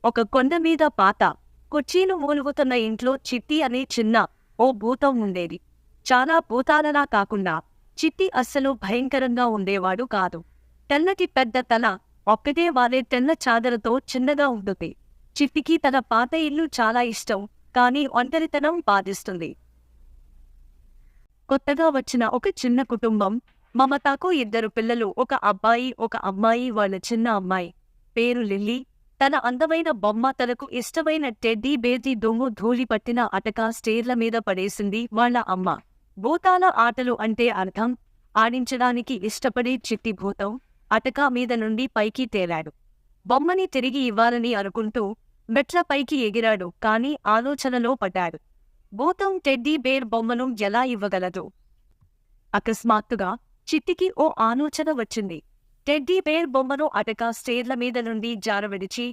ఒక కొండ మీద పాత కుర్చీలు మూలుగుతున్న ఇంట్లో చిట్టి అనే చిన్న ఓ భూతం ఉండేది. చాలా భూతాలలా కాకుండా చిట్టి అస్సలు భయంకరంగా ఉండేవాడు కాదు. తెల్లటి పెద్ద తల, ఒక్కటే వారే తెల్ల చాదరతో చిన్నగా ఉంటుంది. చిట్టికి తన పాత ఇల్లు చాలా ఇష్టం, కానీ ఒంటరితనం బాధిస్తుంది. కొత్తగా వచ్చిన ఒక చిన్న కుటుంబం. మమతకు ఇద్దరు పిల్లలు, ఒక అబ్బాయి ఒక అమ్మాయి. వాళ్ళ చిన్న అమ్మాయి పేరు లిల్లీ. తన అందమైన బొమ్మ, తనకు ఇష్టమైన టెడ్డీ బేర్ది దుమ్ము ధూళి పట్టిన అటక స్టేర్ల మీద పడేసింది వాళ్ళ అమ్మ. భూతాల ఆటలు అంటే అర్థం ఆడించడానికి ఇష్టపడే చిట్టి భూతం అటక మీద నుండి పైకి తేలాడు. బొమ్మని తిరిగి ఇవ్వాలని అనుకుంటూ మెట్ల పైకి ఎగిరాడు, కానీ ఆలోచనలో పడ్డాడు. భూతం టెడ్డీ బేర్ బొమ్మను ఎలా ఇవ్వగలదు? అకస్మాత్తుగా చిట్టికి ఓ ఆలోచన వచ్చింది. టెడ్డీ బేర్ బొమ్మను అటక స్టేర్ల మీద నుండి జారవిడిచి